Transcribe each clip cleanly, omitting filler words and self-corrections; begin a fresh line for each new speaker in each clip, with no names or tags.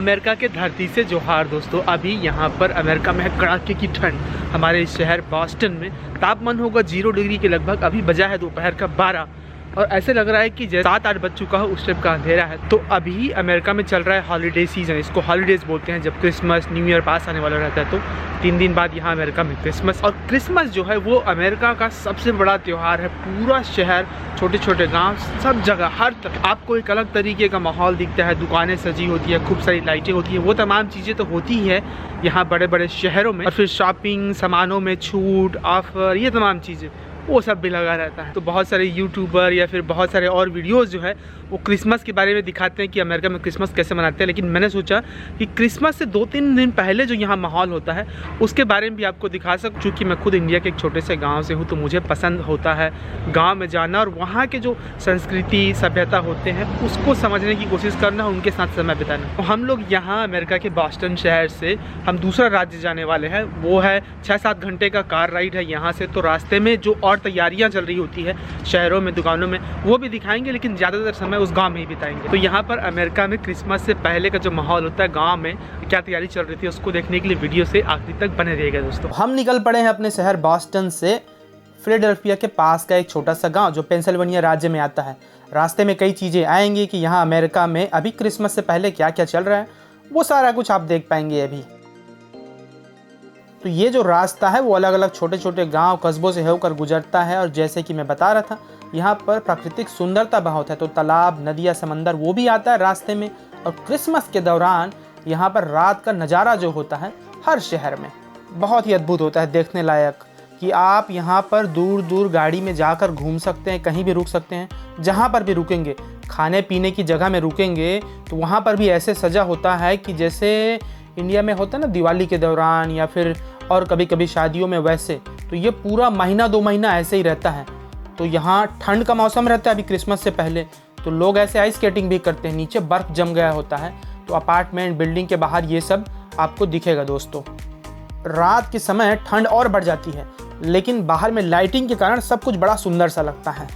America के धरती से जोहार दोस्तों। अभी यहाँ पर अमेरिका में है कड़ाके की ठंड। हमारे इस शहर बॉस्टन में तापमान होगा 0 डिग्री के लगभग। अभी बजा है दोपहर का 12 और ऐसे लग रहा है कि जैसे 7-8 बज चुका हो उस टाइप का अंधेरा है। तो अभी अमेरिका में चल रहा है हॉलीडे सीजन, इसको हॉलीडेज बोलते हैं। जब क्रिसमस न्यू ईयर पास आने वाला रहता है तो 3 दिन बाद यहाँ अमेरिका में क्रिसमस। और क्रिसमस जो है वो अमेरिका का सबसे बड़ा त्यौहार है। पूरा शहर, छोटे छोटे गांव, सब जगह हर तरफ आपको एक अलग तरीके का माहौल दिखता है। दुकानें सजी होती है, खूब सारी लाइटें होती है, वो तमाम चीज़ें तो होती ही है यहाँ बड़े बड़े शहरों में। और फिर शॉपिंग, सामानों में छूट, ऑफर, ये तमाम चीज़ें वो सब भी लगा रहता है। तो बहुत सारे यूट्यूबर या फिर बहुत सारे और वीडियोस जो है वो क्रिसमस के बारे में दिखाते हैं कि अमेरिका में क्रिसमस कैसे मनाते हैं। लेकिन मैंने सोचा कि क्रिसमस से 2-3 दिन पहले जो यहाँ माहौल होता है उसके बारे में भी आपको दिखा सकूँ। चूँकि मैं खुद इंडिया के एक छोटे से गाँव से हूँ तो मुझे पसंद होता है गाँव में जाना और वहाँ के जो संस्कृति सभ्यता होते हैं उसको समझने की कोशिश करना, उनके साथ समय बिताना। तो हम लोग यहाँ अमेरिका के बॉस्टन शहर से हम दूसरा राज्य जाने वाले हैं। वो है 6-7 घंटे का कार राइड है यहाँ से। तो रास्ते में जो और तैयारियां चल रही होती है शहरों में, दुकानों में, वो भी दिखाएंगे, लेकिन ज़्यादातर समय उस गांव में ही बिताएंगे। तो यहाँ पर अमेरिका में क्रिसमस से पहले का जो माहौल होता है, गांव में क्या तैयारी चल रही थी, उसको देखने के लिए वीडियो से आखिरी तक बने रहिएगा दोस्तों।
हम निकल पड़े हैं अपने शहर बॉस्टन से फिलाडेल्फिया के पास का एक छोटा सा गांव जो पेंसिल्वेनिया राज्य में आता है। रास्ते में कई चीज़ें आएंगी कि यहाँ अमेरिका में अभी क्रिसमस से पहले क्या क्या चल रहा है, वो सारा कुछ आप देख पाएंगे अभी। तो ये जो रास्ता है वो अलग अलग छोटे छोटे गांव, कस्बों से होकर गुजरता है। और जैसे कि मैं बता रहा था, यहाँ पर प्राकृतिक सुंदरता बहुत है। तो तालाब, नदियाँ, समंदर वो भी आता है रास्ते में। और क्रिसमस के दौरान यहाँ पर रात का नज़ारा जो होता है हर शहर में बहुत ही अद्भुत होता है, देखने लायक। कि आप यहाँ पर दूर दूर गाड़ी में जाकर घूम सकते हैं, कहीं भी रुक सकते हैं। जहाँ पर भी रुकेंगे, खाने पीने की जगह में रुकेंगे तो वहाँ पर भी ऐसे सजा होता है कि जैसे इंडिया में होता है ना दिवाली के दौरान या फिर और कभी कभी शादियों में, वैसे। तो ये पूरा महीना 2 महीना ऐसे ही रहता है। तो यहाँ ठंड का मौसम रहता है अभी क्रिसमस से पहले, तो लोग ऐसे आइस स्केटिंग भी करते हैं। नीचे बर्फ़ जम गया होता है। तो अपार्टमेंट, बिल्डिंग के बाहर ये सब आपको दिखेगा दोस्तों। रात के समय ठंड और बढ़ जाती है, लेकिन बाहर में लाइटिंग के कारण सब कुछ बड़ा सुंदर सा लगता है।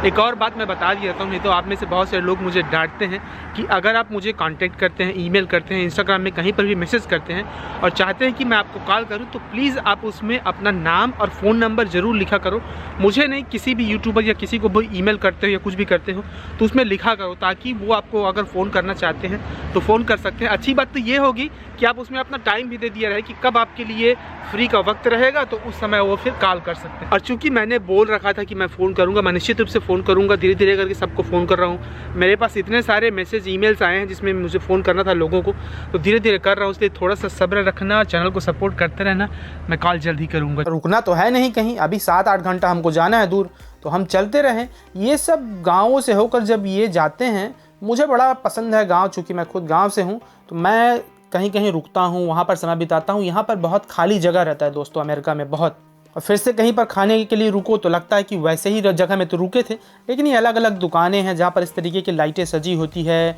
एक और बात मैं बता दिया हूँ, नहीं तो आप में से बहुत सारे लोग मुझे डांटते हैं कि अगर आप मुझे कांटेक्ट करते हैं, ईमेल करते हैं, इंस्टाग्राम में कहीं पर भी मैसेज करते हैं और चाहते हैं कि मैं आपको कॉल करूं, तो प्लीज़ आप उसमें अपना नाम और फ़ोन नंबर ज़रूर लिखा करो। मुझे नहीं, किसी भी यूट्यूबर या किसी को भी ईमेल करते हो या कुछ भी करते हो तो उसमें लिखा करो, ताकि वो आपको अगर फ़ोन करना चाहते हैं तो फ़ोन कर सकते हैं। अच्छी बात तो ये होगी कि आप उसमें अपना टाइम भी दे दिया रहे कि कब आपके लिए फ्री का वक्त रहेगा, तो उस समय वो फिर कॉल कर सकते हैं। और चूँकि मैंने बोल रखा था कि मैं फ़ोन करूँगा, मैं निश्चित रूप से फ़ोन करूँगा। धीरे धीरे करके सबको फ़ोन कर रहा हूँ। मेरे पास इतने सारे मैसेज, ईमेल्स आए हैं जिसमें मुझे फ़ोन करना था लोगों को, तो धीरे धीरे कर रहा हूँ। इसलिए थोड़ा सा सब्र रखना, चैनल को सपोर्ट करते रहना। मैं कॉल जल्दी करूँगा।
रुकना तो है नहीं कहीं, अभी 7-8 घंटा हमको जाना है दूर, तो हम चलते रहें। ये सब गाँवों से होकर जब ये जाते हैं, मुझे बड़ा पसंद है गाँव। चूँकि मैं खुद गाँव से हूँ तो मैं कहीं कहीं रुकता हूँ, वहाँ पर समय बिताता हूँ। यहाँ पर बहुत खाली जगह रहता है दोस्तों अमेरिका में, बहुत। और फिर से कहीं पर खाने के लिए रुको तो लगता है कि वैसे ही जगह में तो रुके थे, लेकिन ये अलग अलग दुकानें हैं जहाँ पर इस तरीके की लाइटें सजी होती है।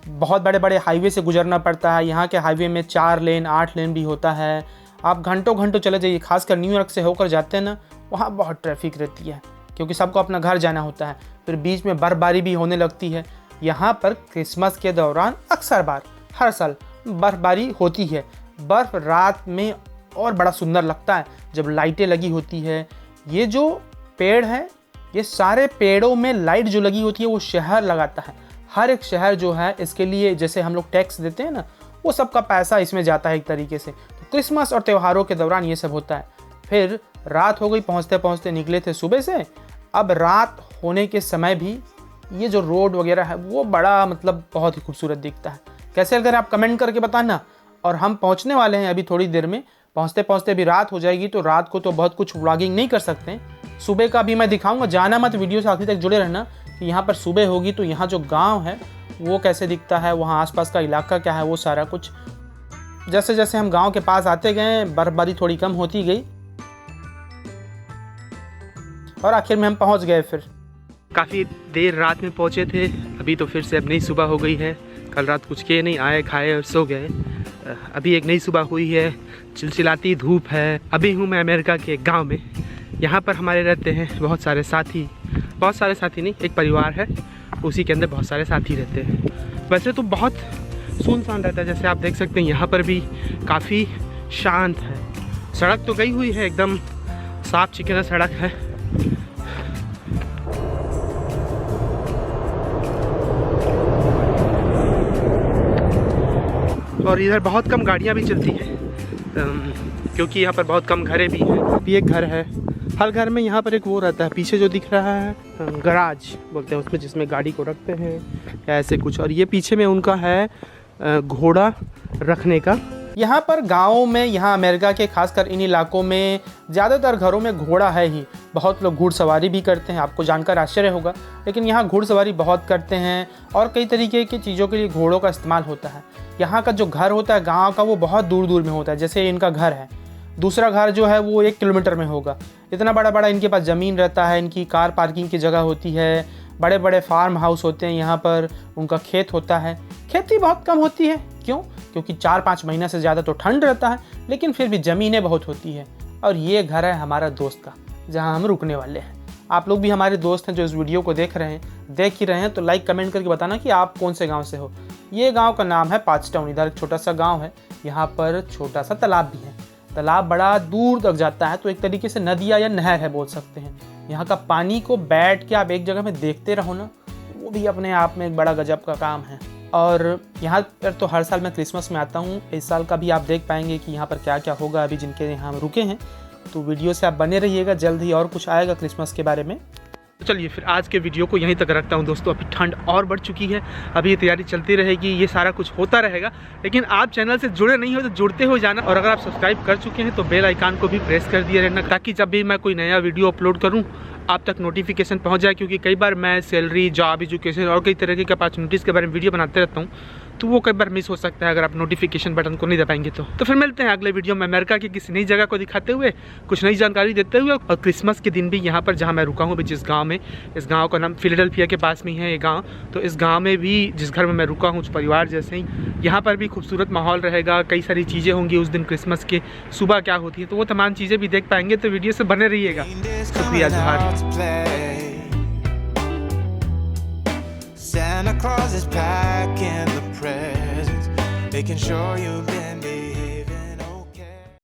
बहुत बड़े बड़े हाईवे से गुजरना पड़ता है। यहाँ के हाईवे में 4 लेन 8 लेन भी होता है। आप घंटों घंटों चले जाइए, खासकर न्यूयॉर्क से होकर जाते हैं ना, वहाँ बहुत ट्रैफिक रहती है क्योंकि सबको अपना घर जाना होता है। फिर बीच में बर्फ़बारी भी होने लगती है। यहाँ पर क्रिसमस के दौरान अक्सर बार हर साल बर्फ़बारी होती है। बर्फ़ रात में और बड़ा सुंदर लगता है जब लाइटें लगी होती है। ये जो पेड़ है, ये सारे पेड़ों में लाइट जो लगी होती है वो शहर लगाता है। हर एक शहर जो है इसके लिए, जैसे हम लोग टैक्स देते हैं ना, वो सब का पैसा इसमें जाता है एक तरीके से। तो क्रिसमस और त्योहारों के दौरान ये सब होता है। फिर रात हो गई, पहुँचते पहुँचते निकले थे सुबह से। अब रात होने के समय भी ये जो रोड वगैरह है वो बड़ा बहुत ही खूबसूरत दिखता है। कैसे, अगर आप कमेंट करके बताना। और हम पहुंचने वाले हैं अभी थोड़ी देर में, पहुंचते पहुंचते भी रात हो जाएगी। तो रात को तो बहुत कुछ व्लॉगिंग नहीं कर सकते, सुबह का भी मैं दिखाऊंगा। जाना मत, वीडियो से आखिर तक जुड़े रहना कि यहाँ पर सुबह होगी तो यहाँ जो गांव है वो कैसे दिखता है, वहाँ आसपास का इलाका क्या है, वो सारा कुछ। जैसे जैसे हम गाँव के पास आते गए, बर्फबारी थोड़ी कम होती गई और आखिर में हम पहुँच गए। फिर
काफ़ी देर रात में पहुँचे थे। अभी तो फिर से अब नई सुबह हो गई है। कल रात कुछ किए नहीं, आए खाए और सो गए। अभी एक नई सुबह हुई है, चिलचिलाती धूप है। अभी हूँ मैं अमेरिका के एक गांव में। यहाँ पर हमारे रहते हैं बहुत सारे साथी नहीं, एक परिवार है उसी के अंदर बहुत सारे साथी रहते हैं। वैसे तो बहुत सुनसान रहता है, जैसे आप देख सकते हैं यहाँ पर भी काफ़ी शांत है। सड़क तो गई हुई है, एकदम साफ चिकना सड़क है। और इधर बहुत कम गाड़ियाँ भी चलती हैं क्योंकि यहाँ पर बहुत कम घरें भी हैं। अभी एक घर है, हर घर में यहाँ पर एक वो रहता है, पीछे जो दिख रहा है गराज बोलते हैं उसमें, जिसमें गाड़ी को रखते हैं या ऐसे कुछ। और ये पीछे में उनका है घोड़ा रखने का।
यहाँ पर गाँव में, यहाँ अमेरिका के खासकर इन इलाकों में ज़्यादातर घरों में घोड़ा है ही। बहुत लोग घुड़सवारी भी करते हैं, आपको जानकर आश्चर्य होगा, लेकिन यहाँ घुड़सवारी बहुत करते हैं और कई तरीके की चीज़ों के लिए घोड़ों का इस्तेमाल होता है। यहाँ का जो घर होता है गाँव का, वो बहुत दूर दूर में होता है। जैसे इनका घर है, दूसरा घर जो है वो 1 किलोमीटर में होगा। इतना बड़ा बड़ा इनके पास ज़मीन रहता है, इनकी कार पार्किंग की जगह होती है, बड़े बड़े फार्म हाउस होते हैं यहाँ पर, उनका खेत होता है। खेती बहुत कम होती है, क्यों? क्योंकि 4-5 महीना से ज़्यादा तो ठंड रहता है, लेकिन फिर भी ज़मीनें बहुत होती है। और ये घर है हमारा दोस्त का, जहाँ हम रुकने वाले हैं। आप लोग भी हमारे दोस्त हैं जो इस वीडियो को देख ही रहे हैं, तो लाइक कमेंट करके बताना कि आप कौन से गाँव से हो। ये गाँव का नाम है पाँचटाउन। इधर एक छोटा सा गाँव है, यहाँ पर छोटा सा तालाब भी है। तालाब बड़ा दूर तक जाता है, तो एक तरीके से नदिया या नहर है बोल सकते हैं। यहाँ का पानी को बैठ के आप एक जगह में देखते रहो ना, वो भी अपने आप में एक बड़ा गजब का काम है। और यहाँ पर तो हर साल मैं क्रिसमस में आता हूँ। इस साल का भी आप देख पाएंगे कि यहाँ पर क्या क्या होगा अभी जिनके यहाँ हम रुके हैं। तो वीडियो से आप बने रहिएगा, जल्द ही और कुछ आएगा क्रिसमस के बारे में।
तो चलिए फिर आज के वीडियो को यहीं तक रखता हूं दोस्तों। अभी ठंड और बढ़ चुकी है, अभी ये तैयारी चलती रहेगी, ये सारा कुछ होता रहेगा। लेकिन आप चैनल से जुड़े नहीं हो तो जुड़ते हो जाना, और अगर आप सब्सक्राइब कर चुके हैं तो बेल आइकन को भी प्रेस कर दिया रहना, ताकि जब भी मैं कोई नया वीडियो अपलोड करूं आप तक नोटिफिकेशन पहुंच जाए। क्योंकि कई बार मैं सैलरी, जॉब, एजुकेशन और कई तरह की अपॉर्चुनिटीज़ के बारे में वीडियो बनाते रहता हूँ, तो वो कई बार मिस हो सकता है अगर आप नोटिफिकेशन बटन को नहीं दबाएंगे तो फिर मिलते हैं अगले वीडियो में अमेरिका की किसी नई जगह को दिखाते हुए, कुछ नई जानकारी देते हुए। और क्रिसमस के दिन भी यहाँ पर जहाँ मैं रुका हूँ, जिस गांव में, इस गांव का नाम फिलाडेल्फिया के पास में है ये गांव, तो इस गांव में भी जिस घर में मैं रुका हूँ, उस परिवार जैसे ही यहाँ पर भी खूबसूरत माहौल रहेगा। कई सारी चीज़ें होंगी उस दिन क्रिसमस के सुबह क्या होती है, तो वो तमाम चीज़ें भी देख पाएंगे। तो वीडियो से बने रहिएगा। शुक्रिया, जोहार।
Santa Claus is packing the presents, making sure you've been